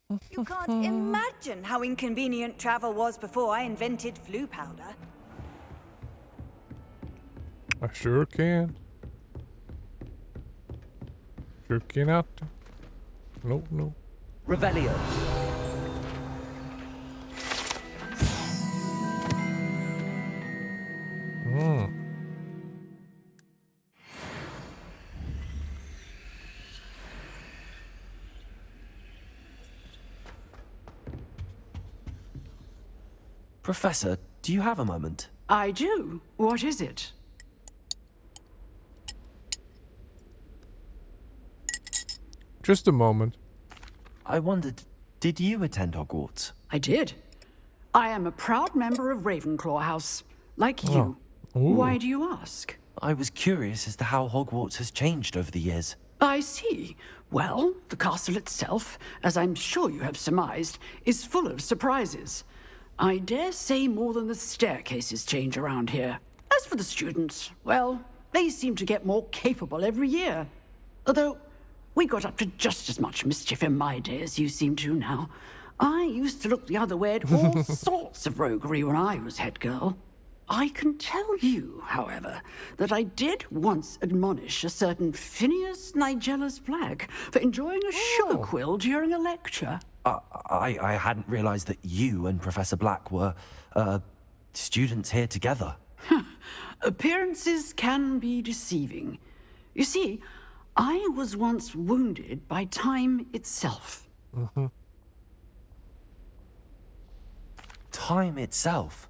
You can't imagine how inconvenient travel was before I invented flu powder. I sure can. Sure cannot. No, no. Revelio. Professor, do you have a moment? I do. What is it? Just a moment. I wondered, did you attend Hogwarts? I did. I am a proud member of Ravenclaw House, like you. Oh. Ooh. Why do you ask? I was curious as to how Hogwarts has changed over the years. I see. Well, the castle itself, as I'm sure you have surmised, is full of surprises. I dare say more than the staircases change around here. As for the students, well, they seem to get more capable every year. Although, we got up to just as much mischief in my day as you seem to now. I used to look the other way at all sorts of roguery when I was head girl. I can tell you, however, that I did once admonish a certain Phineas Nigella's Black for enjoying a sugar quill during a lecture. I hadn't realized that you and Professor Black were, students here together. Appearances can be deceiving. You see, I was once wounded by time itself. Time itself?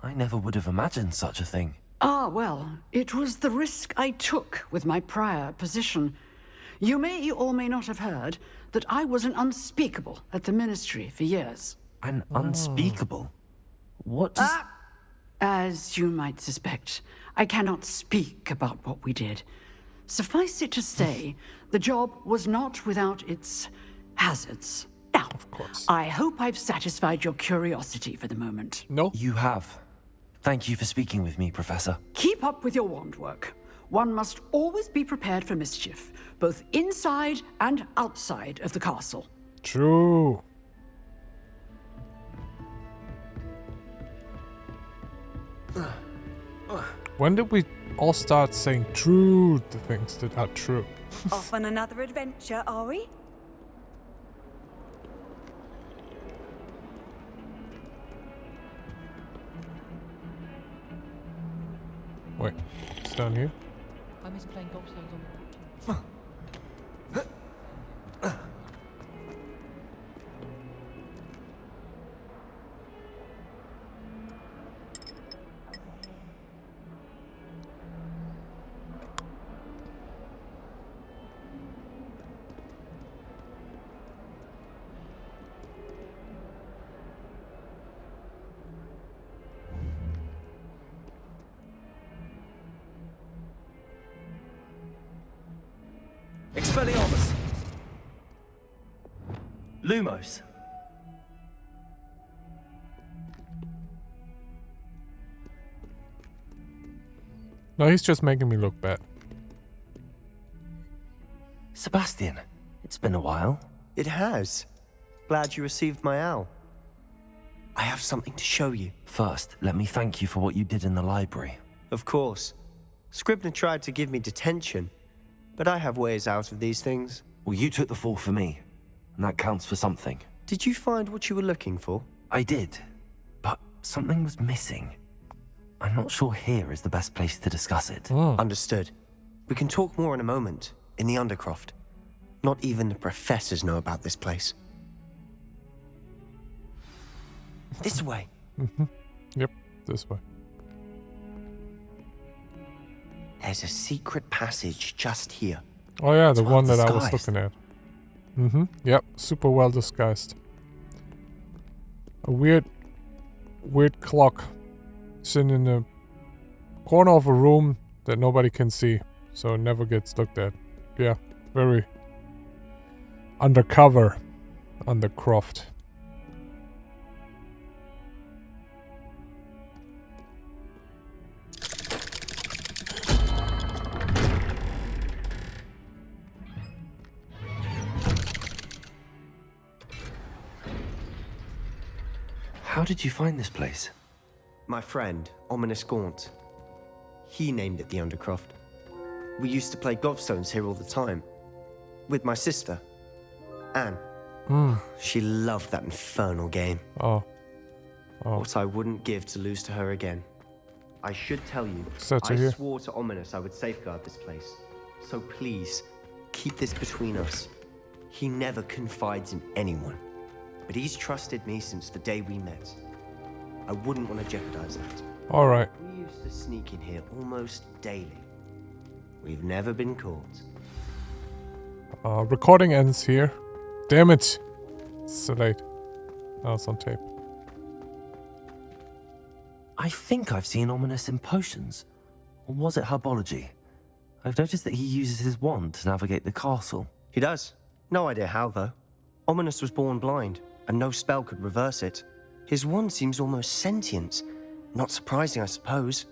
I never would have imagined such a thing. Ah, well, it was the risk I took with my prior position. You may or may not have heard that I was an unspeakable at the Ministry for years. An unspeakable? What does... As you might suspect, I cannot speak about what we did. Suffice it to say, the job was not without its hazards. Now, Of course. I hope I've satisfied your curiosity for the moment. No. You have. Thank you for speaking with me, Professor. Keep up with your wand work. One must always be prepared for mischief, both inside and outside of the castle. True. When did we all start saying true to things that are true? Off on another adventure, are we? Wait, it's down here? I miss playing gobstones on Expelliarmus! Lumos! No, he's just making me look bad. Sebastian, it's been a while. It has. Glad you received my owl. I have something to show you. First, let me thank you for what you did in the library. Of course. Scribner tried to give me detention, but I have ways out of these things. Well, you took the fall for me, and that counts for something. Did you find what you were looking for? I did, but something was missing. I'm not sure here is the best place to discuss it. Understood. We can talk more in a moment, in the Undercroft. Not even the professors know about this place. This way. Yep, this way. There's a secret passage just here. Oh yeah, the It's one well that I was disguised. looking at. Yep, super well disguised. A weird clock sitting in the corner of a room that nobody can see, so it never gets looked at. Yeah, very undercover, Undercroft. How did you find this place? My friend, Ominous Gaunt. He named it the Undercroft. We used to play gobstones here all the time. With my sister, Anne. She loved that infernal game. Oh. What I wouldn't give to lose to her again. I should tell you, Sad to I hear. swore to Ominous I would safeguard this place. So please, keep this between us. He never confides in anyone. But he's trusted me since the day we met. I wouldn't want to jeopardize that. Alright. We used to sneak in here almost daily. We've never been caught. Recording ends here. Damn it. It's so late. Now it's on tape. I think I've seen Ominous in potions. Or was it herbology? I've noticed that he uses his wand to navigate the castle. He does. No idea how, though. Ominous was born blind, and no spell could reverse it. His wand seems almost sentient. Not surprising, I suppose.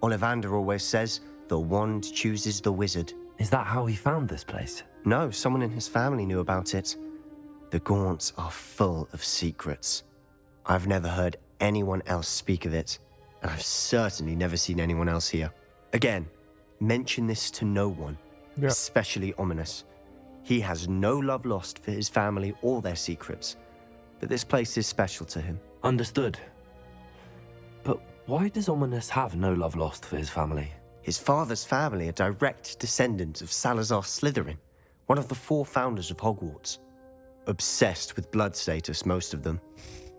Ollivander always says, the wand chooses the wizard. Is that how he found this place? No, someone in his family knew about it. The Gaunts are full of secrets. I've never heard anyone else speak of it, and I've certainly never seen anyone else here. Again, mention this to no one, especially Ominous. He has no love lost for his family or their secrets, but this place is special to him. Understood. But why does Ominous have no love lost for his family? His father's family are direct descendants of Salazar Slytherin, one of the 4 founders of Hogwarts. Obsessed with blood status, most of them.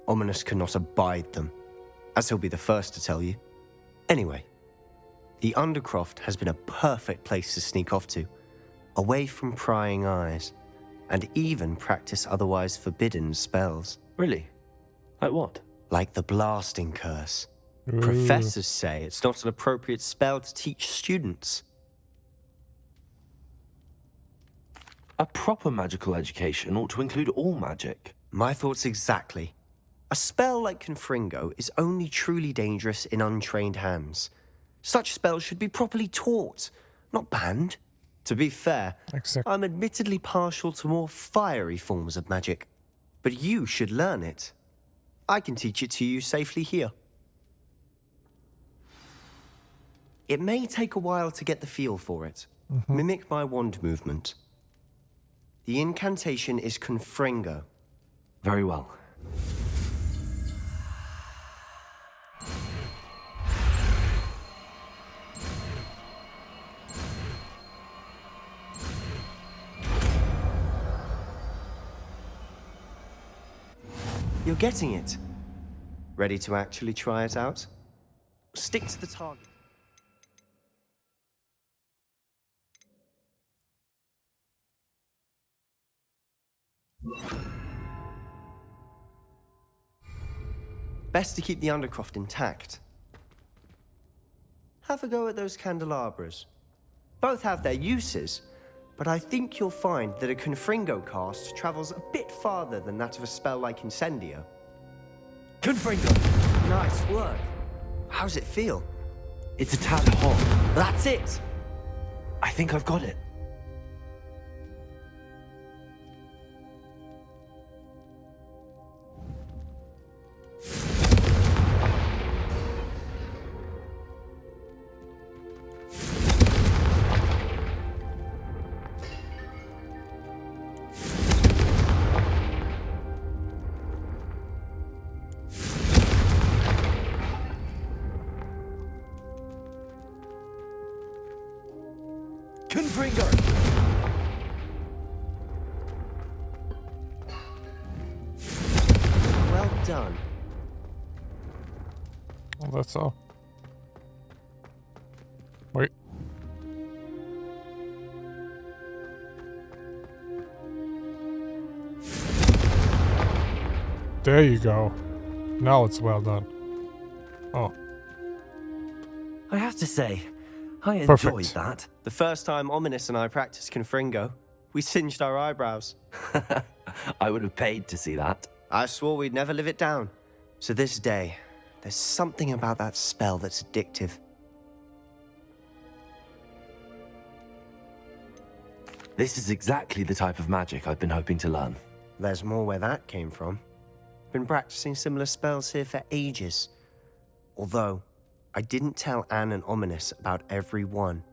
Ominous cannot abide them, as he'll be the first to tell you. Anyway, the Undercroft has been a perfect place to sneak off to, away from prying eyes, and even practice otherwise forbidden spells. Really? Like what? Like the blasting curse. Professors say it's not an appropriate spell to teach students. A proper magical education ought to include all magic. My thoughts exactly. A spell like Confringo is only truly dangerous in untrained hands. Such spells should be properly taught, not banned. To be fair, I'm admittedly partial to more fiery forms of magic. But you should learn it. I can teach it to you safely here. It may take a while to get the feel for it. Mimic my wand movement. The incantation is Confringo. Very well. You're getting it. Ready to actually try it out? Stick to the target. Best to keep the Undercroft intact. Have a go at those candelabras. Both have their uses, but I think you'll find that a Confringo cast travels a bit farther than that of a spell like Incendio. Confringo! Nice work. How's it feel? It's a tad hot. That's it! I think I've got it. Confringo! Well done. Well, that's all. Wait. There you go. Now it's well done. Oh. I have to say, I enjoyed that. The first time Ominous and I practiced Confringo, we singed our eyebrows. I would have paid to see that. I swore we'd never live it down. To this day, there's something about that spell that's addictive. This is exactly the type of magic I've been hoping to learn. There's more where that came from. Been practicing similar spells here for ages. Although, I didn't tell Anne and Ominous about every one.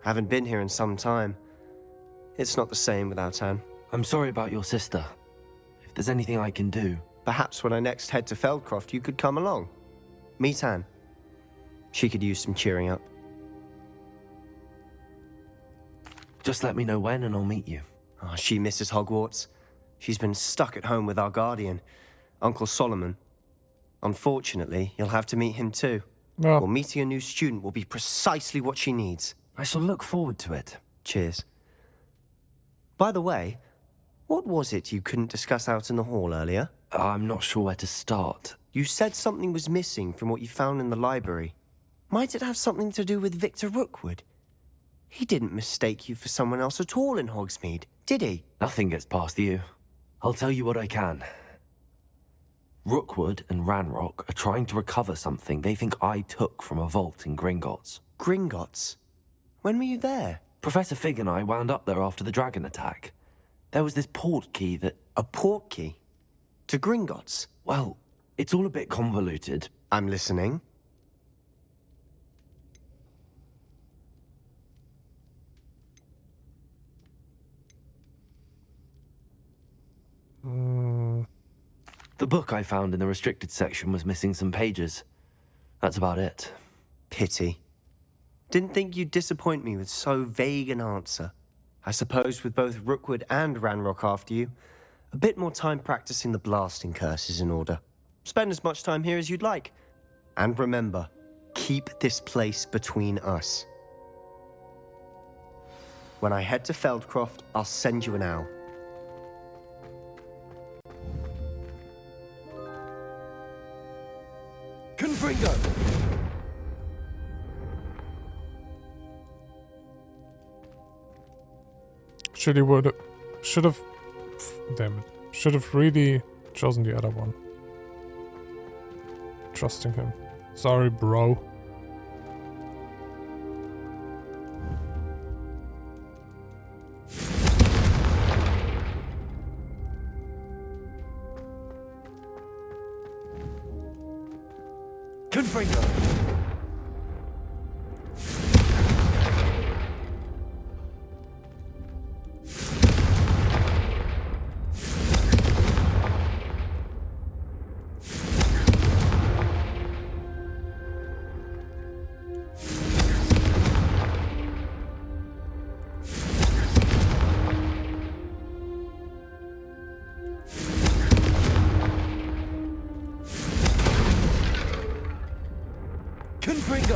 Haven't been here in some time. It's not the same without Anne. I'm sorry about your sister. If there's anything I can do... Perhaps when I next head to Feldcroft, you could come along. Meet Anne. She could use some cheering up. Just let me know when and I'll meet you. Oh, she misses Hogwarts. She's been stuck at home with our guardian, Uncle Solomon. Unfortunately, you'll have to meet him too. No. Well, meeting a new student will be precisely what she needs. I shall look forward to it. Cheers. By the way, what was it you couldn't discuss out in the hall earlier? I'm not sure where to start. You said something was missing from what you found in the library. Might it have something to do with Victor Rookwood? He didn't mistake you for someone else at all in Hogsmeade, did he? Nothing gets past you. I'll tell you what I can. Rookwood and Ranrock are trying to recover something they think I took from a vault in Gringotts. Gringotts? When were you there? Professor Fig and I wound up there after the dragon attack. There was this port key that... A port key? To Gringotts? Well, it's all a bit convoluted. I'm listening. The book I found in the restricted section was missing some pages. That's about it. Pity. Didn't think you'd disappoint me with so vague an answer. I suppose with both Rookwood and Ranrock after you, a bit more time practicing the blasting curse is in order. Spend as much time here as you'd like. And remember, keep this place between us. When I head to Feldcroft, I'll send you an owl. Confringo! Should have, damn it, should have really chosen the other one. Trusting him. Sorry, bro. Confringo! Confringo!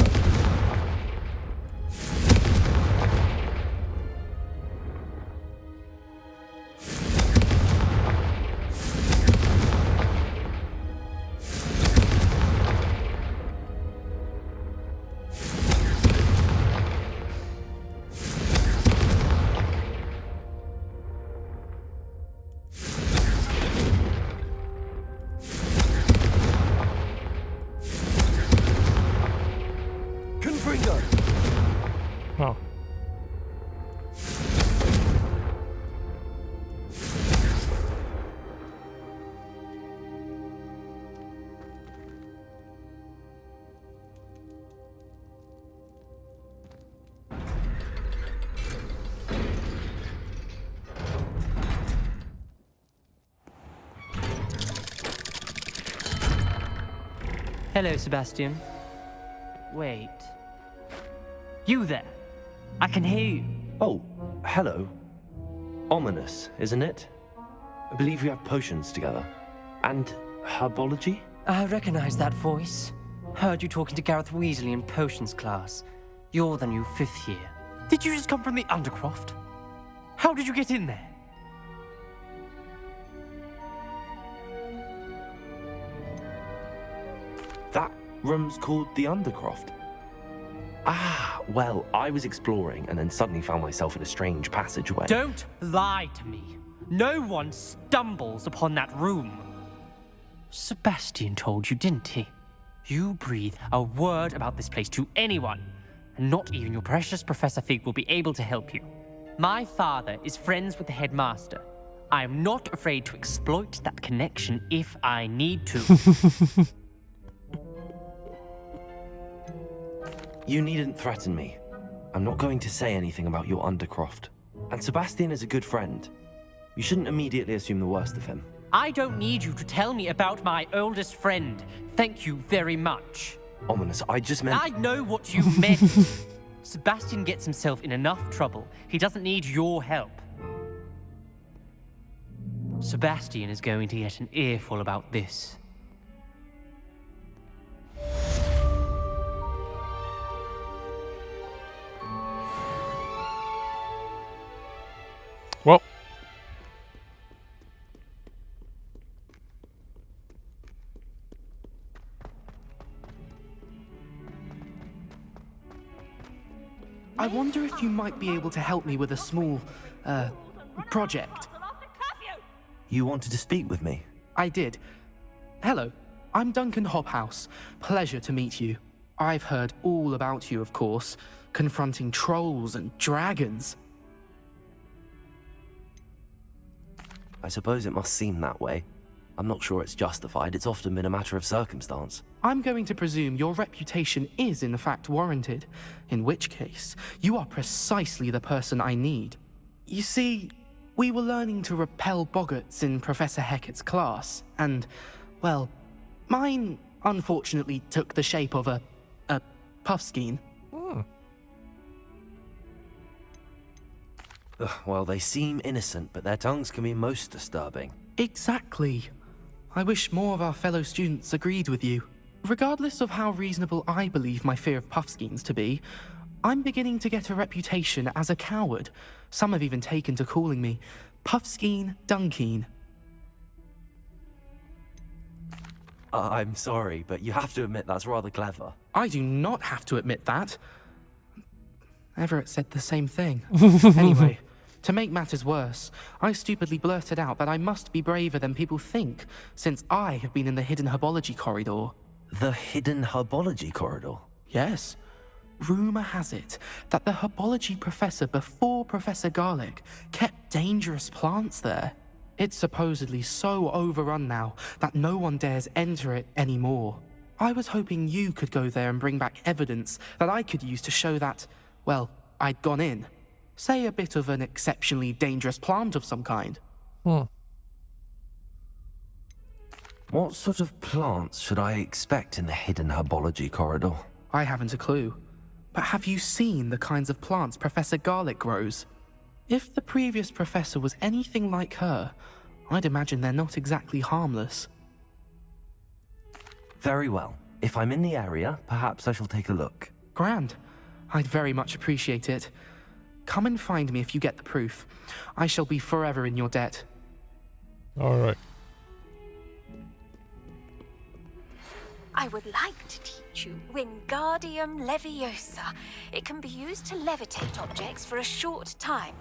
Confringo! Oh. Hello, Sebastian. Wait. You there? I can hear you. Oh, hello. Ominous, isn't it? I believe we have potions together. And herbology? I recognize that voice. Heard you talking to Gareth Weasley in potions class. You're the new 5th year. Did you just come from the Undercroft? How did you get in there? That room's called the Undercroft. Ah, well, I was exploring and then suddenly found myself in a strange passageway. Don't lie to me. No one stumbles upon that room. Sebastian told you, didn't he? You breathe a word about this place to anyone, and not even your precious Professor Fig will be able to help you. My father is friends with the headmaster. I'm not afraid to exploit that connection if I need to. You needn't threaten me. I'm not going to say anything about your undercroft. And Sebastian is a good friend. You shouldn't immediately assume the worst of him. I don't need you to tell me about my oldest friend. Thank you very much. Ominous, I just meant... I know what you meant. Sebastian gets himself in enough trouble. He doesn't need your help. Sebastian is going to get an earful about this. Well. I wonder if you might be able to help me with a small, project. You wanted to speak with me? I did. Hello, I'm Duncan Hobhouse. Pleasure to meet you. I've heard all about you, of course, confronting trolls and dragons. I suppose it must seem that way. I'm not sure it's justified. It's often been a matter of circumstance. I'm going to presume your reputation is in fact warranted, in which case, you are precisely the person I need. You see, we were learning to repel boggarts in Professor Hecat's class, and, well, mine unfortunately took the shape of a puffskein. Ugh, well, they seem innocent, but their tongues can be most disturbing. Exactly. I wish more of our fellow students agreed with you. Regardless of how reasonable I believe my fear of puffskeins to be, I'm beginning to get a reputation as a coward. Some have even taken to calling me Puffskeen Dunkeen. I'm sorry, but you have to admit that's rather clever. I do not have to admit that. Everett said the same thing. Anyway, to make matters worse, I stupidly blurted out that I must be braver than people think, since I have been in the hidden herbology corridor. The hidden herbology corridor? Yes. Rumor has it that the herbology professor before Professor Garlic kept dangerous plants there. It's supposedly so overrun now that no one dares enter it anymore. I was hoping you could go there and bring back evidence that I could use to show that, well, I'd gone in. Say a bit of an exceptionally dangerous plant of some kind. What sort of plants should I expect in the hidden herbology corridor? I haven't a clue. But have you seen the kinds of plants Professor Garlic grows? If the previous professor was anything like her, I'd imagine they're not exactly harmless. Very well. If I'm in the area, perhaps I shall take a look. Grand. I'd very much appreciate it. Come and find me if you get the proof. I shall be forever in your debt. Alright. I would like to teach you Wingardium Leviosa. It can be used to levitate objects for a short time.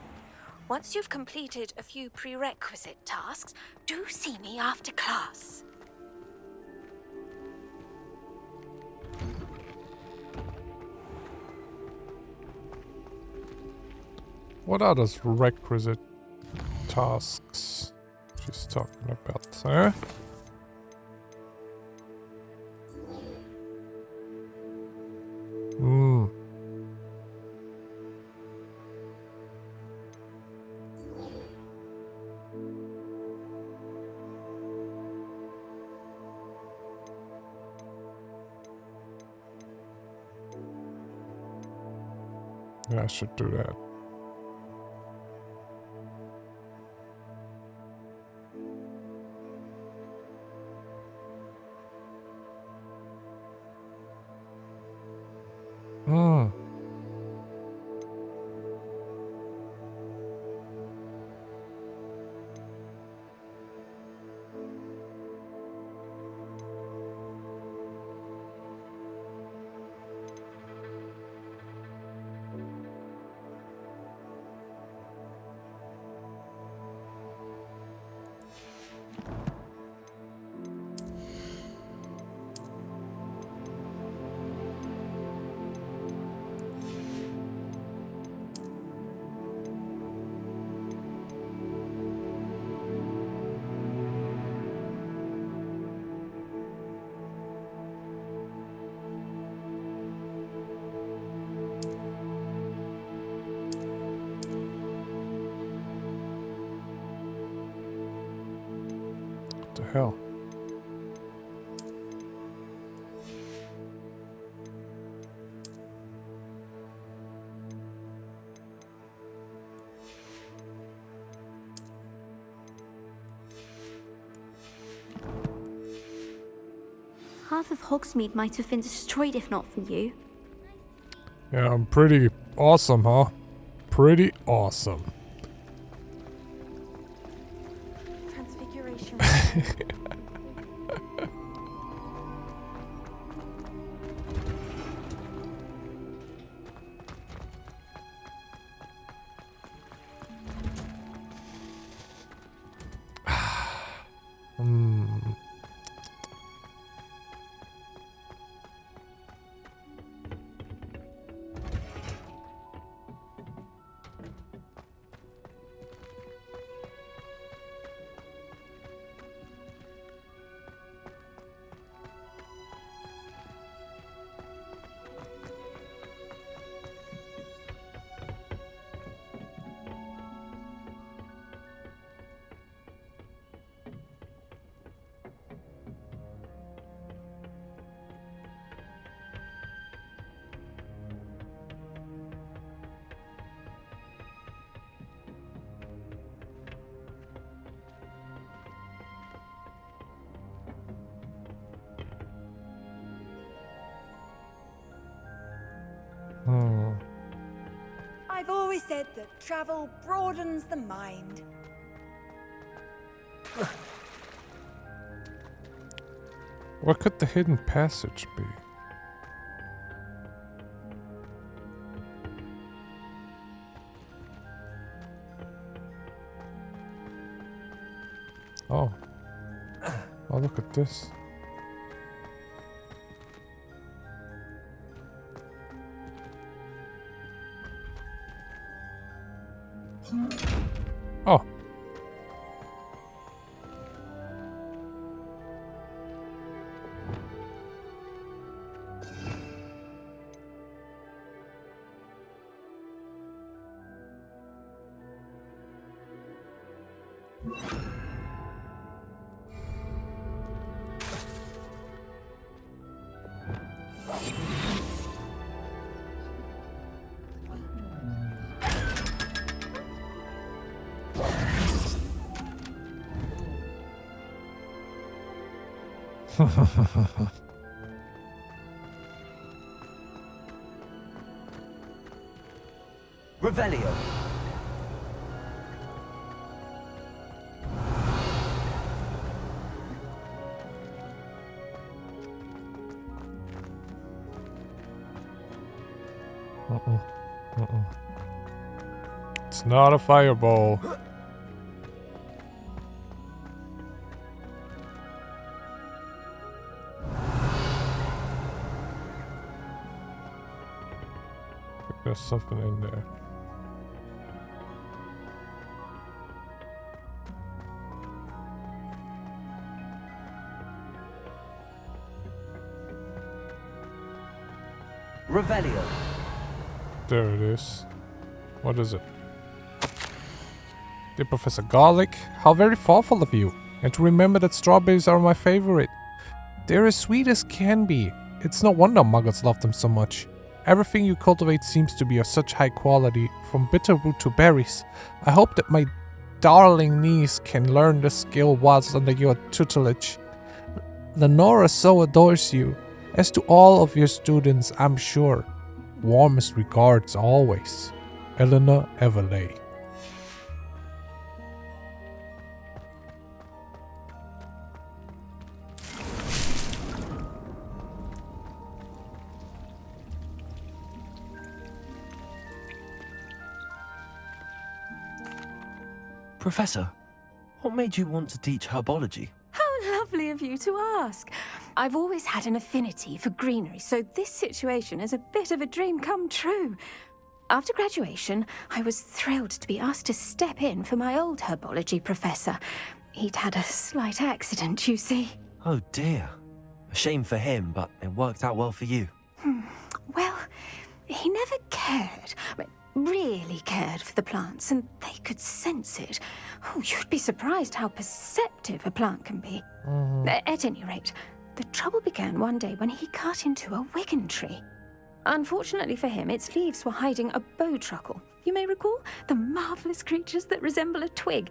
Once you've completed a few prerequisite tasks, do see me after class. What are those requisite tasks she's talking about there? Yeah, I should do that. The hell? Half of Hogsmeade might have been destroyed if not for you. Yeah, I'm pretty awesome, huh? Pretty awesome. Transfiguration. I've always said that travel broadens the mind. What could the hidden passage be? Oh. Oh, look at this. Oh. Revelio. It's not a fireball. There's something in there. Revelio. There it is. What is it? Dear Professor Garlic, how very thoughtful of you. And to remember that strawberries are my favorite. They're as sweet as can be. It's no wonder muggles love them so much. Everything you cultivate seems to be of such high quality, from bitterroot to berries. I hope that my darling niece can learn the skill whilst under your tutelage. Lenora so adores you, as do all of your students, I'm sure. Warmest regards always, Eleanor Everley. Professor, what made you want to teach herbology? How lovely of you to ask. I've always had an affinity for greenery, so this situation is a bit of a dream come true. After graduation, I was thrilled to be asked to step in for my old herbology professor. He'd had a slight accident, you see. Oh dear. A shame for him, but it worked out well for you. Well, he never cared. really cared for the plants, and they could sense it. Oh, you'd be surprised how perceptive a plant can be. At any rate, the trouble began one day when he cut into a wigan tree. Unfortunately for him, its leaves were hiding a bowtruckle. You may recall the marvellous creatures that resemble a twig.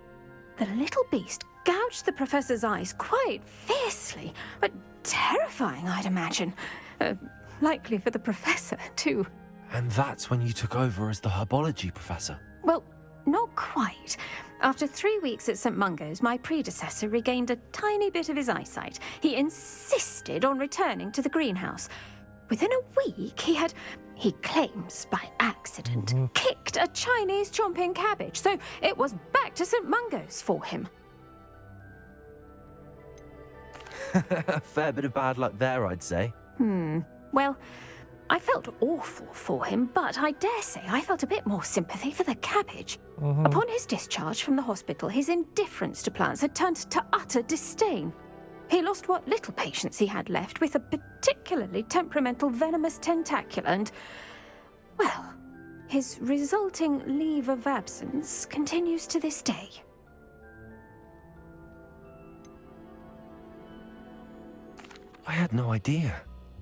The little beast gouged the professor's eyes quite fiercely, but terrifying, I'd imagine. Likely for the professor, too. And that's when you took over as the herbology professor? Well, not quite. After 3 weeks at St. Mungo's, my predecessor regained a tiny bit of his eyesight. He insisted on returning to the greenhouse. Within a week, he claims by accident, kicked a Chinese chomping cabbage, so it was back to St. Mungo's for him. A fair bit of bad luck there, I'd say. Well, I felt awful for him, but I dare say I felt a bit more sympathy for the cabbage. Upon his discharge from the hospital, his indifference to plants had turned to utter disdain. He lost what little patience he had left with a particularly temperamental venomous tentacula and, well, his resulting leave of absence continues to this day. I had no idea.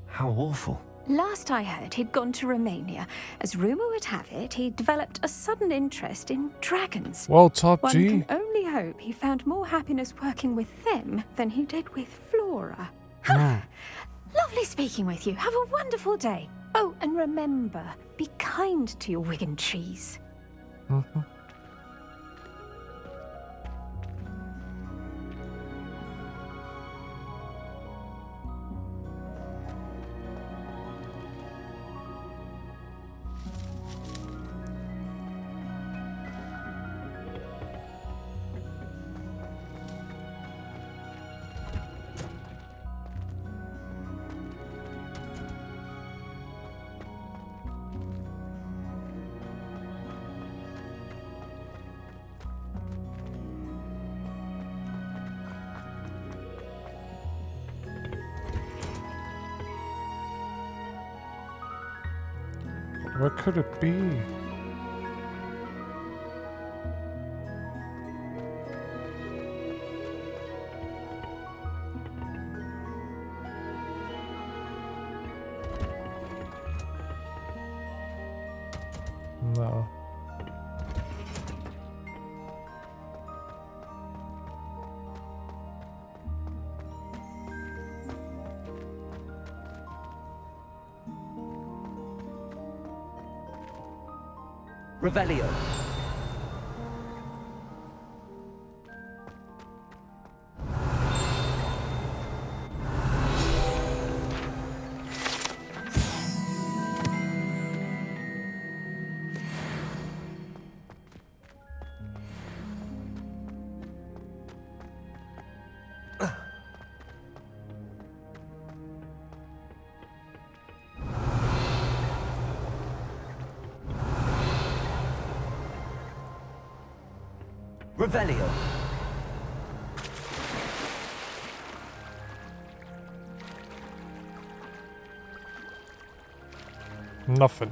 How awful. Last I heard, he'd gone to Romania. As rumour would have it, he developed a sudden interest in dragons. Well, top One G. can only hope he found more happiness working with them than he did with Flora. Lovely speaking with you. Have a wonderful day. Oh, and remember, be kind to your wigan trees. Where could it be? No. Revelio. Revelio. Nothing.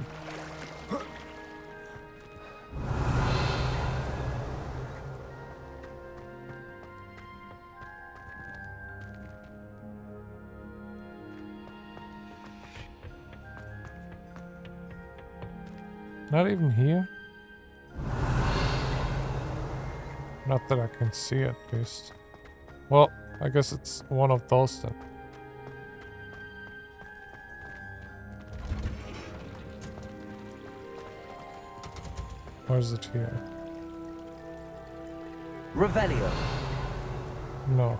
Not even here? Not that I can see at least. Well, I guess it's one of those then. Or is it here? Revelio. No.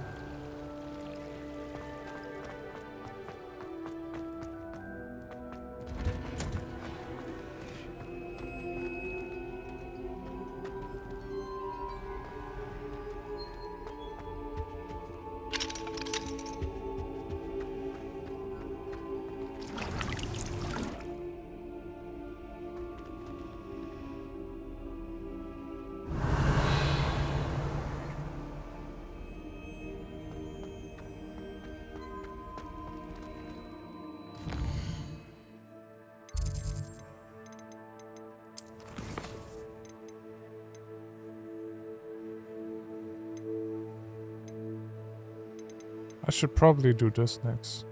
I should probably do this next.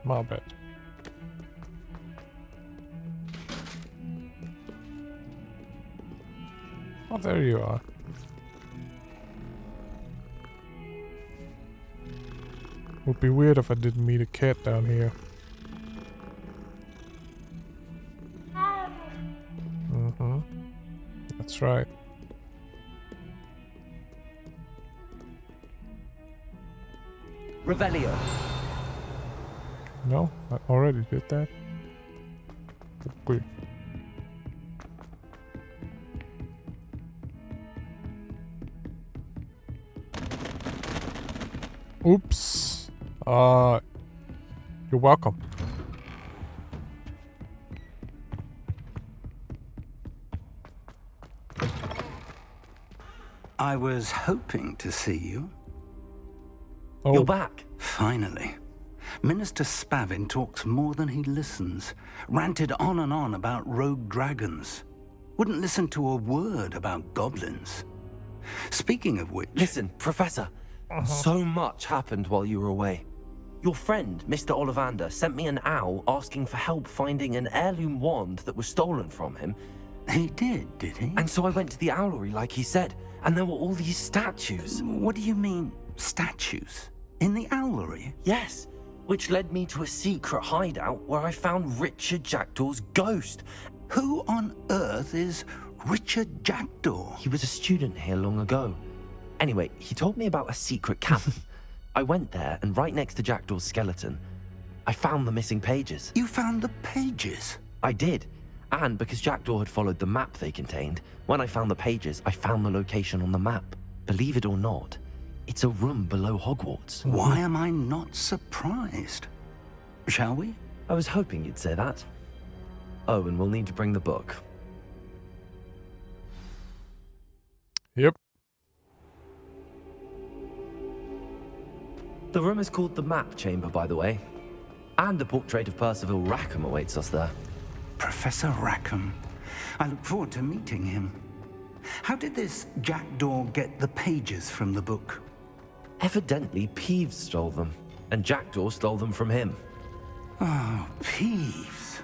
My bad. Oh, there you are. Would be weird if I didn't meet a cat down here. Mm-hmm. That's right. Revelio. No, I already did that. Okay. Oops. You're welcome. I was hoping to see you. Oh. You're back. Finally. Minister Spavin talks more than he listens. Ranted on and on about rogue dragons. Wouldn't listen to a word about goblins. Speaking of which... Listen, Professor. So much happened while you were away. Your friend, Mr. Ollivander, sent me an owl asking for help finding an heirloom wand that was stolen from him. He did he? And so I went to the owlery like he said, and there were all these statues. What do you mean, statues? In the owlery? Yes, which led me to a secret hideout where I found Richard Jackdaw's ghost. Who on earth is Richard Jackdaw? He was a student here long ago. Anyway, he told me about a secret cabin. I went there, and right next to Jackdaw's skeleton, I found the missing pages. You found the pages? I did. And because Jackdaw had followed the map they contained, when I found the pages, I found the location on the map. Believe it or not, it's a room below Hogwarts. Why am I not surprised? Shall we? I was hoping you'd say that. Oh, and we'll need to bring the book. Yep. The room is called the Map Chamber, by the way. And a portrait of Percival Rackham awaits us there. Professor Rackham. I look forward to meeting him. How did this Jackdaw get the pages from the book? Evidently, Peeves stole them, and Jackdaw stole them from him. Oh, Peeves.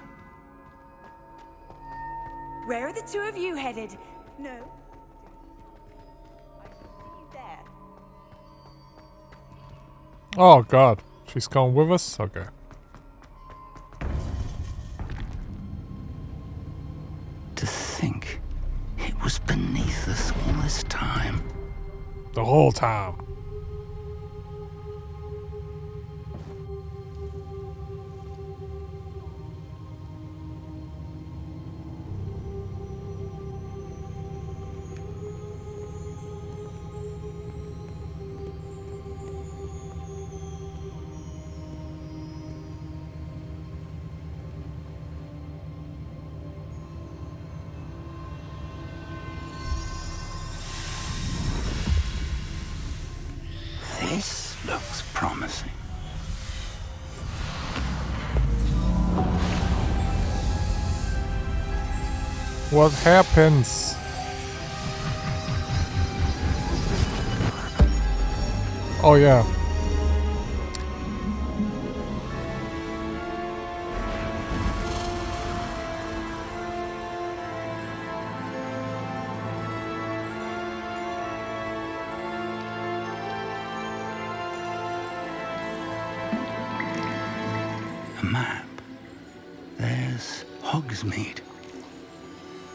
Where are the two of you headed? No. I shall see you there. Oh god. She's coming with us? Okay. To think it was beneath us all this time. The whole time. This looks promising. What happens? Oh yeah. A map. There's Hogsmeade.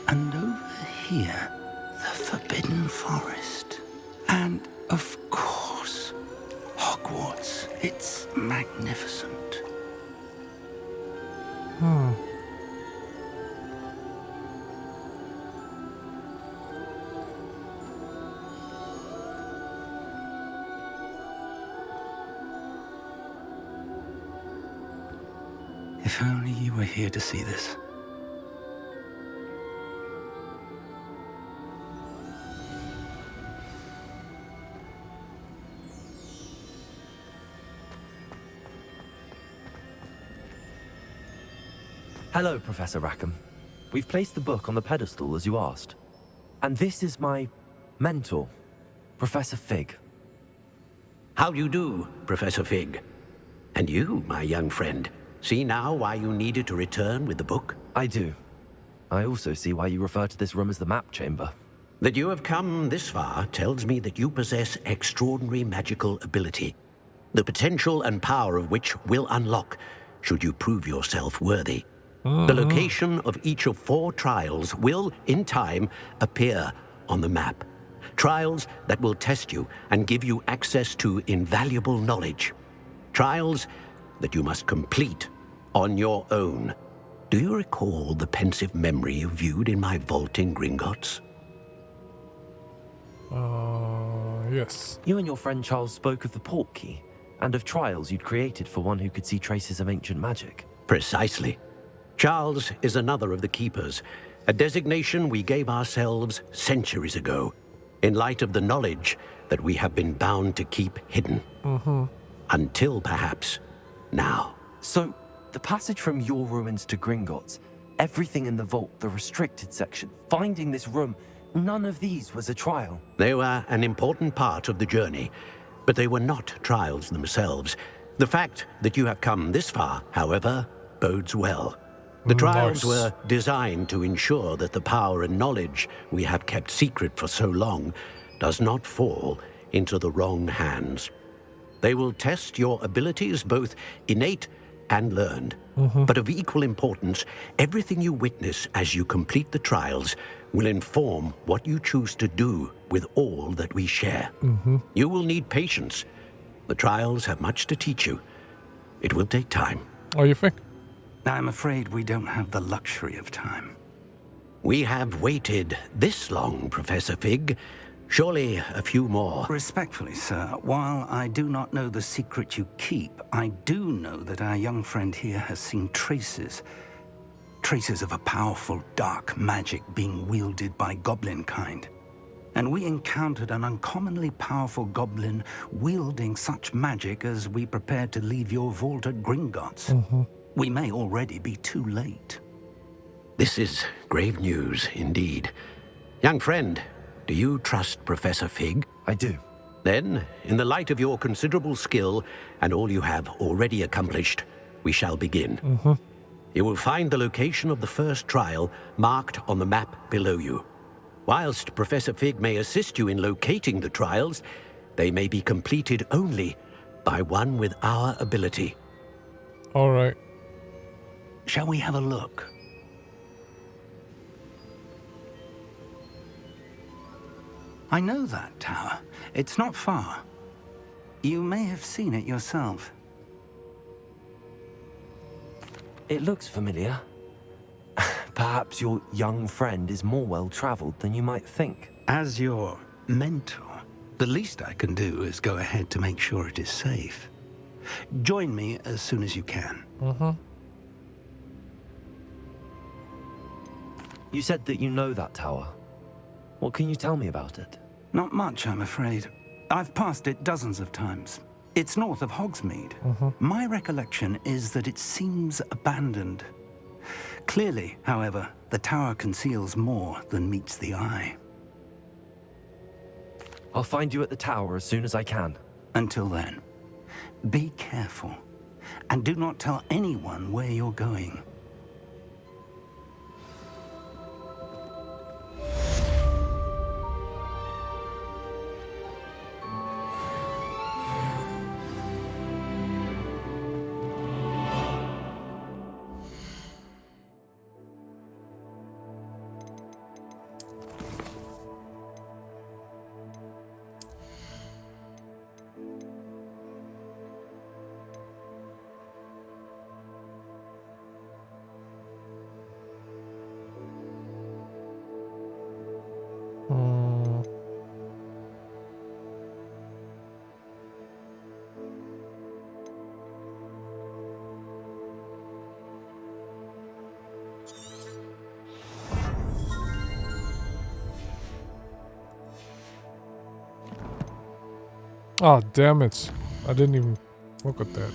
And over here, the Forbidden Forest. And, of course, Hogwarts. It's magnificent. If only you were here to see this. Hello, Professor Rackham. We've placed the book on the pedestal as you asked. And this is my mentor, Professor Fig. How do you do, Professor Fig? And you, my young friend, see now why you needed to return with the book? I do. I also see why you refer to this room as the map chamber. That you have come this far tells me that you possess extraordinary magical ability, the potential and power of which will unlock should you prove yourself worthy. The location of each of 4 trials will, in time, appear on the map. Trials that will test you and give you access to invaluable knowledge. Trials that you must complete on your own. Do you recall the pensive memory you viewed in my vault in Gringotts? Yes. You and your friend Charles spoke of the portkey and of trials you'd created for one who could see traces of ancient magic. Precisely. Charles is another of the Keepers, a designation we gave ourselves centuries ago, in light of the knowledge that we have been bound to keep hidden. Until, perhaps, now. So, the passage from your ruins to Gringotts, everything in the vault, the restricted section, finding this room, none of these was a trial. They were an important part of the journey, but they were not trials themselves. The fact that you have come this far, however, bodes well. The trials were designed to ensure that the power and knowledge we have kept secret for so long does not fall into the wrong hands. They will test your abilities, both innate and learned. But of equal importance, everything you witness as you complete the trials will inform what you choose to do with all that we share. You will need patience. The trials have much to teach you. It will take time. Oh, you think? I'm afraid we don't have the luxury of time. We have waited this long, Professor Fig. Surely a few more. Respectfully, sir, while I do not know the secret you keep, I do know that our young friend here has seen traces of a powerful dark magic being wielded by goblin kind. And we encountered an uncommonly powerful goblin wielding such magic as we prepared to leave your vault at Gringotts. We may already be too late. This is grave news indeed. Young friend, do you trust Professor Fig? I do. Then, in the light of your considerable skill and all you have already accomplished, we shall begin. You will find the location of the first trial marked on the map below you. Whilst Professor Fig may assist you in locating the trials, they may be completed only by one with our ability. All right. Shall we have a look? I know that tower. It's not far. You may have seen it yourself. It looks familiar. Perhaps your young friend is more well-traveled than you might think. As your mentor, the least I can do is go ahead to make sure it is safe. Join me as soon as you can. You said that you know that tower. What can you tell me about it? Not much, I'm afraid. I've passed it dozens of times. It's north of Hogsmeade. My recollection is that it seems abandoned. Clearly, however, the tower conceals more than meets the eye. I'll find you at the tower as soon as I can. Until then, be careful, and do not tell anyone where you're going. Oh, damn it. I didn't even look at that.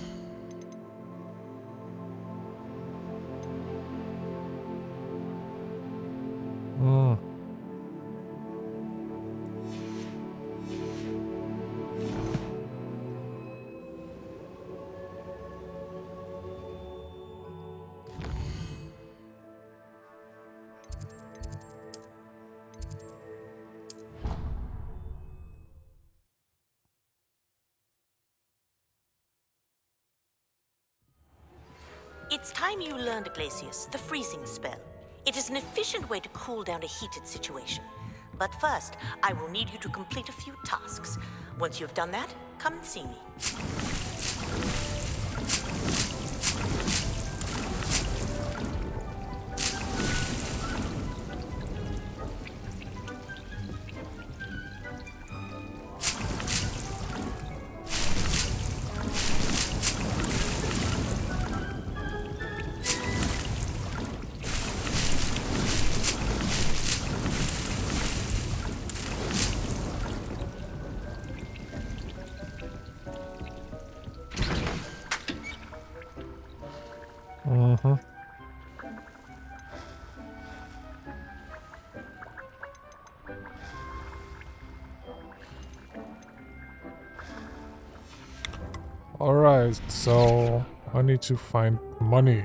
It's time you learned, Glacius, the freezing spell. It is an efficient way to cool down a heated situation. But first, I will need you to complete a few tasks. Once you've done that, come and see me. Alright, so I need to find money.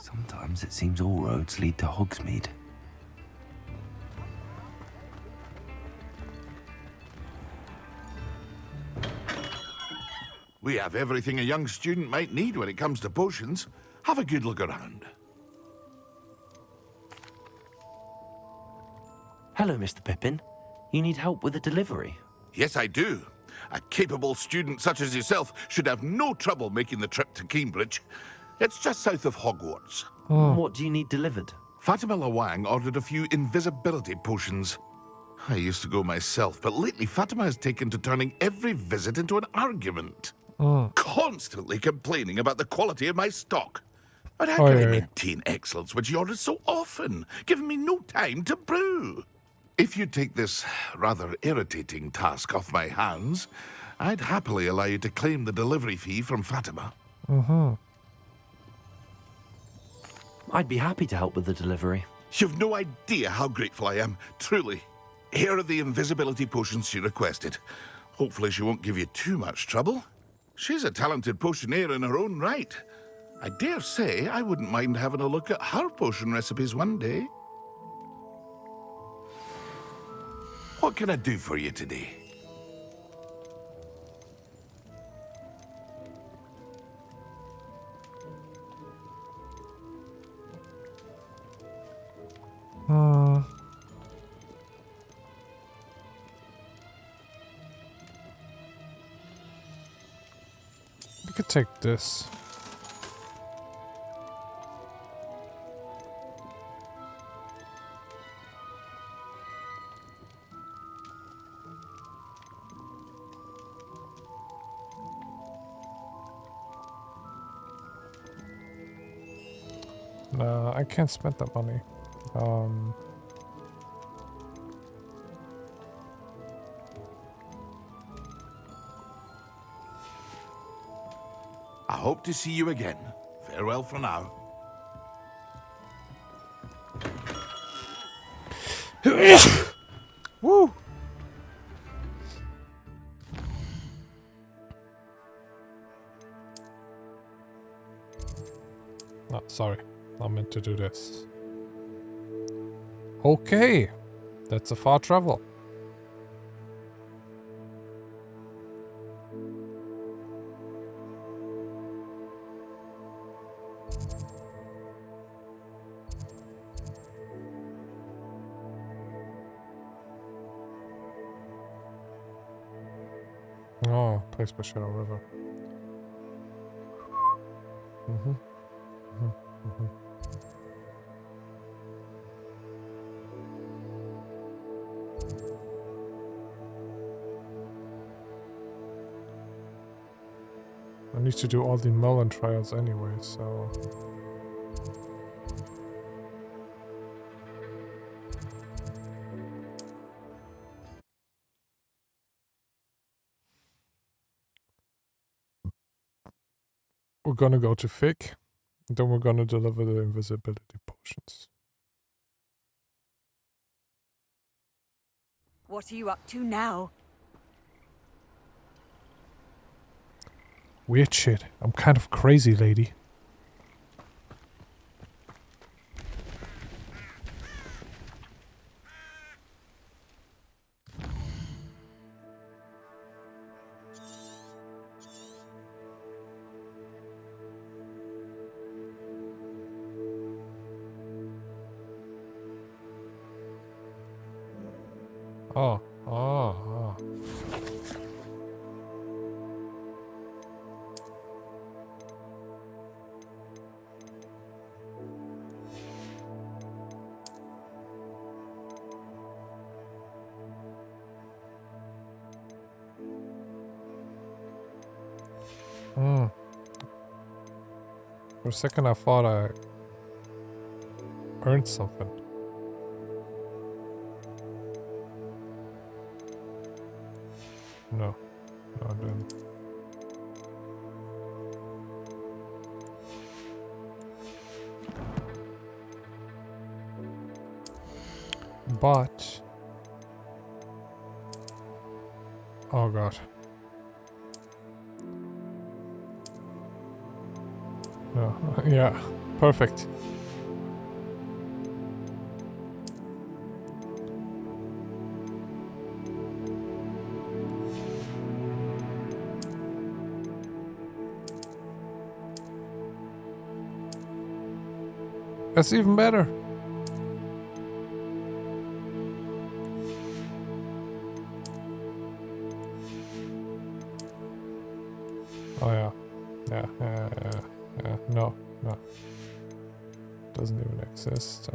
Sometimes it seems all roads lead to Hogsmeade. We have everything a young student might need when it comes to potions. Have a good look around. Hello, Mr. Pippin. You need help with a delivery? Yes, I do. A capable student such as yourself should have no trouble making the trip to Cambridge. It's just south of Hogwarts. What do you need delivered? Fatima Lawang ordered a few invisibility potions. I used to go myself, but lately Fatima has taken to turning every visit into an argument. Constantly complaining about the quality of my stock. But how can I maintain excellence when she orders so often, giving me no time to brew? If you take this rather irritating task off my hands, I'd happily allow you to claim the delivery fee from Fatima. I'd be happy to help with the delivery. You've no idea how grateful I am, truly. Here are the invisibility potions she requested. Hopefully she won't give you too much trouble. She's a talented potioneer in her own right. I dare say I wouldn't mind having a look at her potion recipes one day. What can I do for you today? You could take this. No, I can't spend that money. I hope to see you again. Farewell for now. Woo! No, sorry. I meant to do this. Okay. That's a far travel. Oh, place by Shadow River. I need to do all the melon trials anyway, so... We're gonna go to Fig, then we're gonna deliver the invisibility potions. What are you up to now? Weird shit. I'm kind of crazy, lady. Oh. For a second I thought I earned something. No, I didn't. But... oh god. No, yeah, perfect. That's even better. Oh yeah. Yeah. No. Doesn't even exist.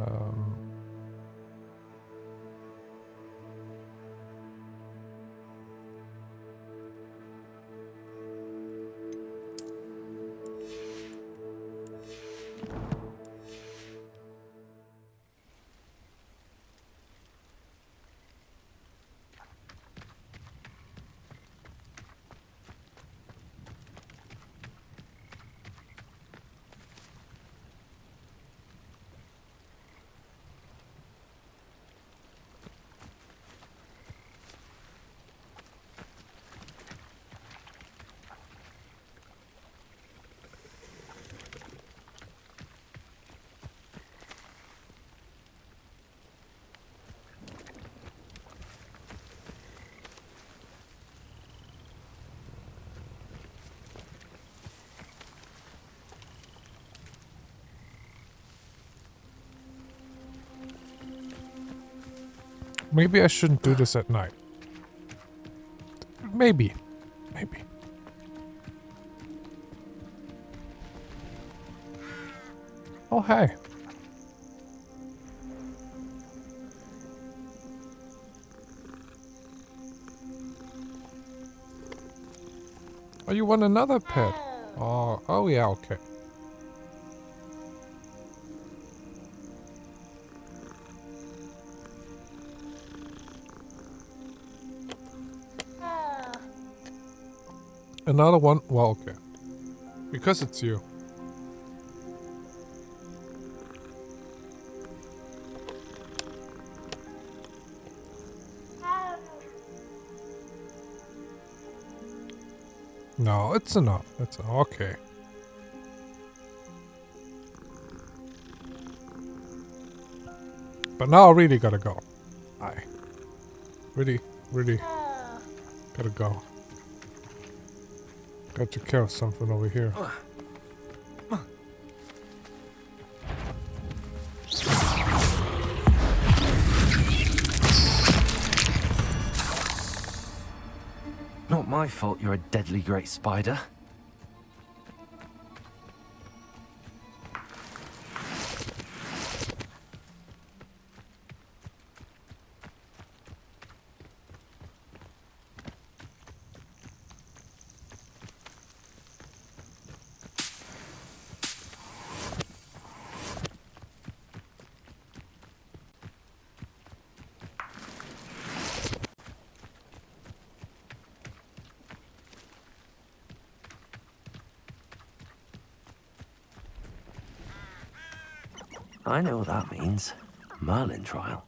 Maybe I shouldn't do this at night. Maybe. Oh, hey. Oh, you want another pet? Oh yeah, okay. Another one? Well, okay. Because it's you. No, it's enough. It's okay. But now I really gotta go. I really gotta go. Got to kill something over here. Not my fault you're a deadly great spider. I know what that means. Merlin trial.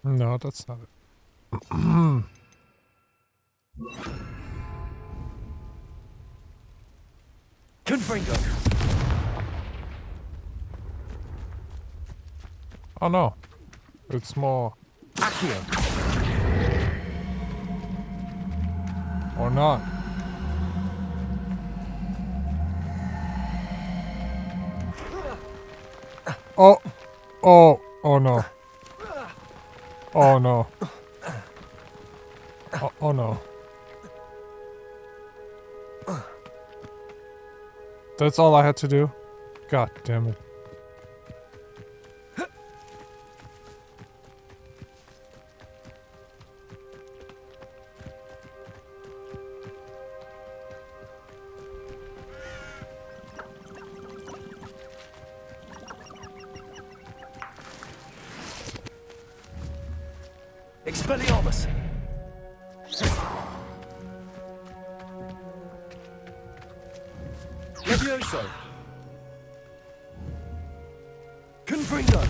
No, that's not it. Confringo. Oh no. It's more Accio. or not. Oh. Oh. Oh no. Oh no. Oh, oh no. That's all I had to do? God damn it. Expelliarmus. Levioso. Confringo.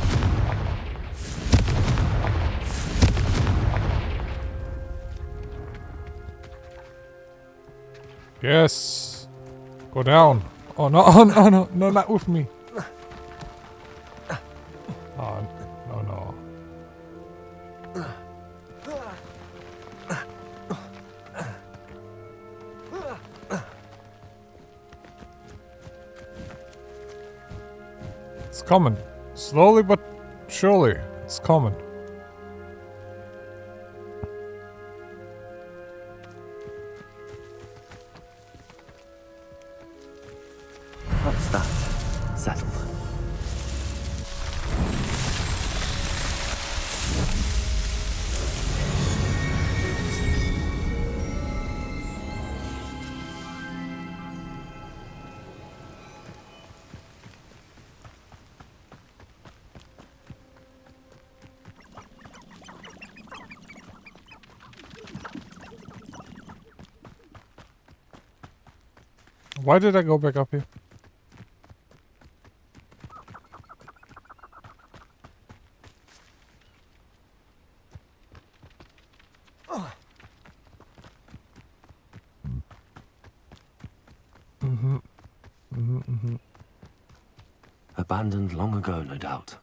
Yes. Go down. Oh no, oh no, no, no, not with me. Oh, no, no. It's coming. Slowly but surely, it's coming. What's that? Settled. Why did I go back up here? Abandoned long ago, no doubt.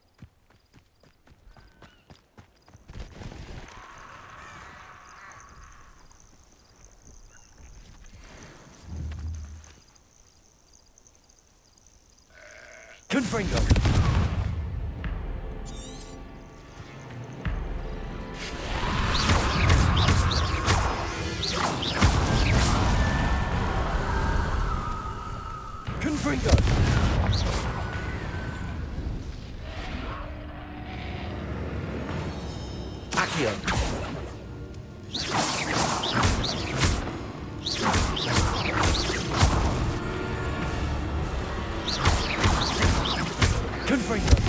Confringo. Confringo. Accio. Confringo.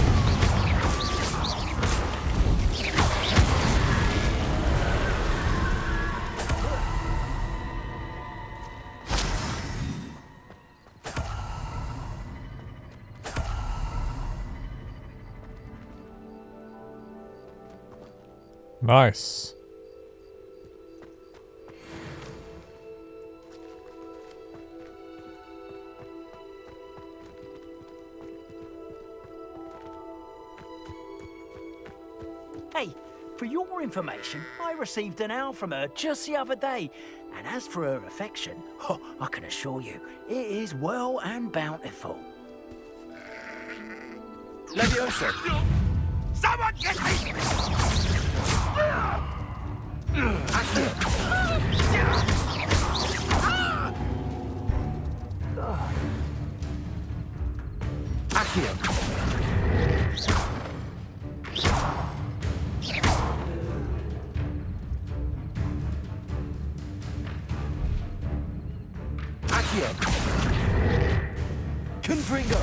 Nice. Hey, for your information, I received an owl from her just the other day. And as for her affection, I can assure you, it is well and bountiful. Leviosa! Someone get me! Accio. Accio. Confringo.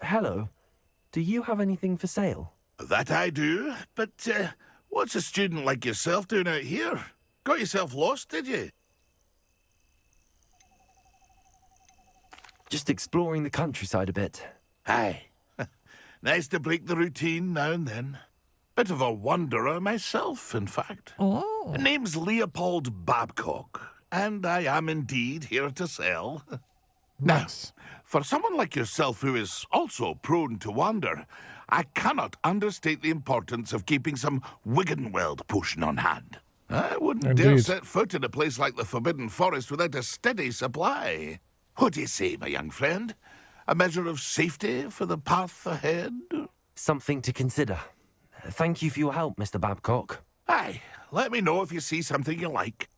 Hello. Do you have anything for sale? That I do, but what's a student like yourself doing out here? Got yourself lost, did you? Just exploring the countryside a bit. Aye. Nice to break the routine now and then. Bit of a wanderer myself, in fact. Oh. Name's Leopold Babcock, and I am indeed here to sell. Nice. Now, for someone like yourself who is also prone to wander, I cannot understate the importance of keeping some Wiggenweld potion on hand. I wouldn't dare Indeed. set foot in a place like the Forbidden Forest without a steady supply. What do you say, my young friend? A measure of safety for the path ahead? Something to consider. Thank you for your help, Mr. Babcock. Aye, let me know if you see something you like.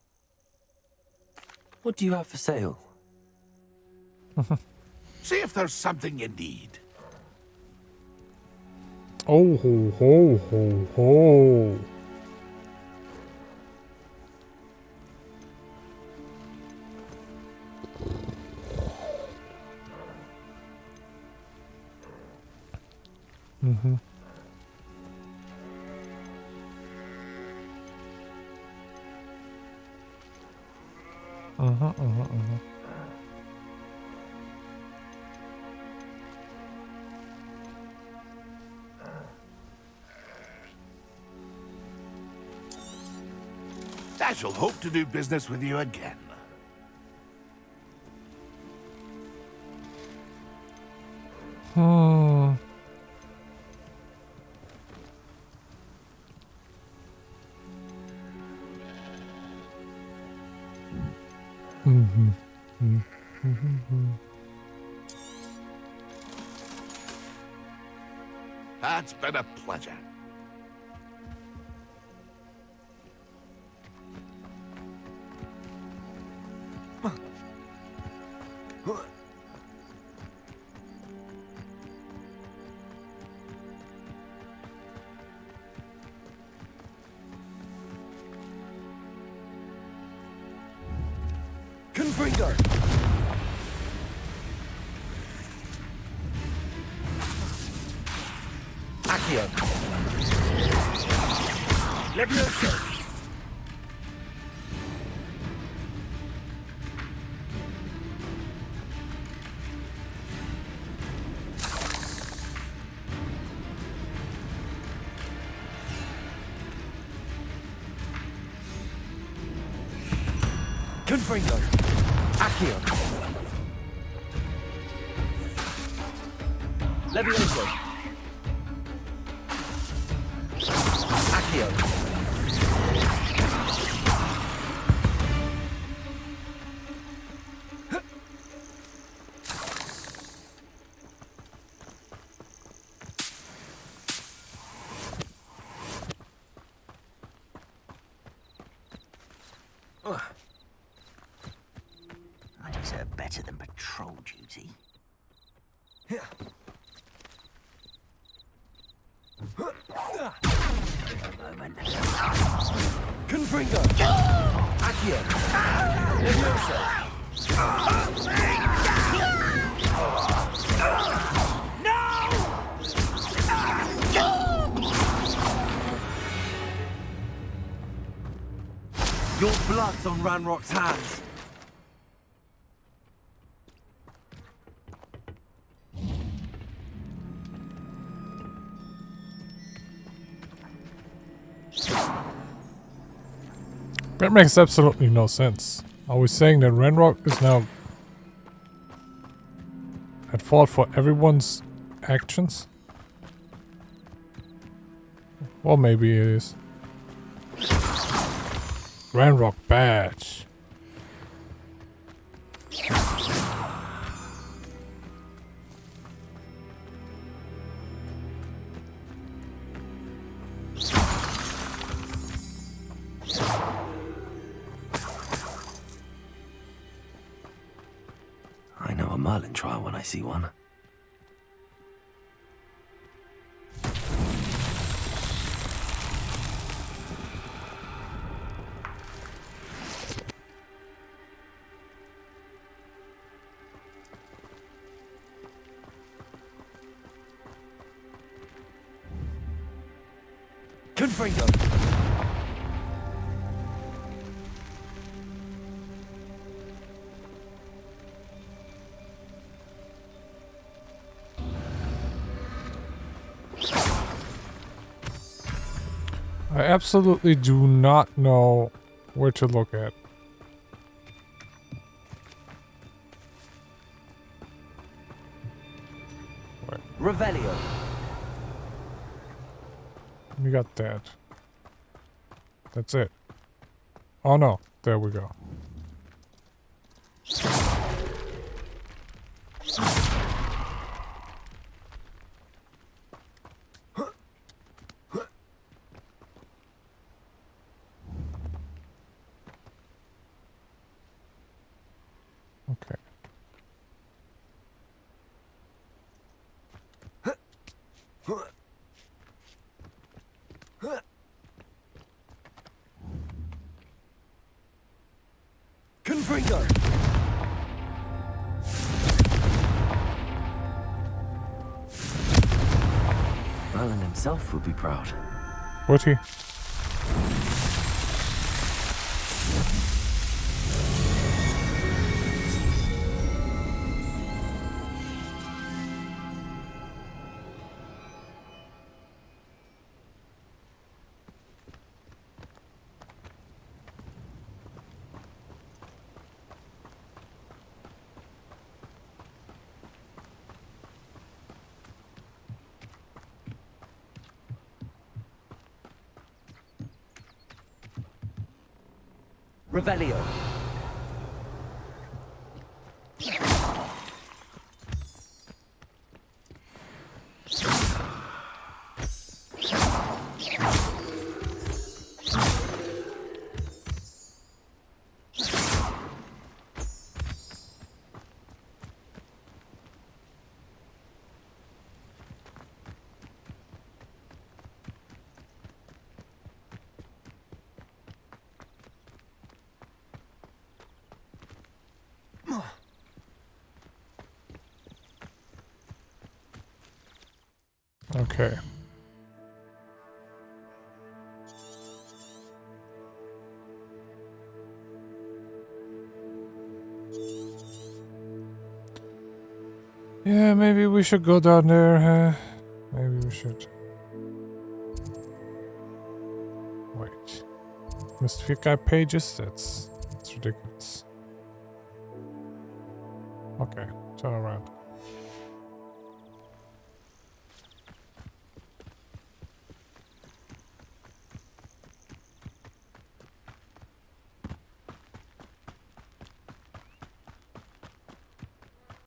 What do you have for sale? See if there's something you need. Oh ho ho ho ho. Mm-hmm. I shall hope to do business with you again. Hmm. Mm-hmm. Mm-hmm. It's been a pleasure. Confringo! Accio! Levioso! Confringo! Accio! Levioso! Accio! I deserve better than patrol duty. Confringo! Accio! Levioso! Your blood's on Ranrock's hands. That makes absolutely no sense. Are we saying that Ranrock is now at fault for everyone's actions? Well, maybe it is. Ranrock badge. I know a Merlin trial when I see one. Confringo! I absolutely do not know where to look at. Revelio! We got that. That's it. Oh no, there we go. Okay. Confringo! Merlin himself would be proud. Would he? Revelio! Okay. Yeah, maybe we should go down there. Maybe we should. Wait. Missed 4 guy pages? That's ridiculous. Okay, turn around.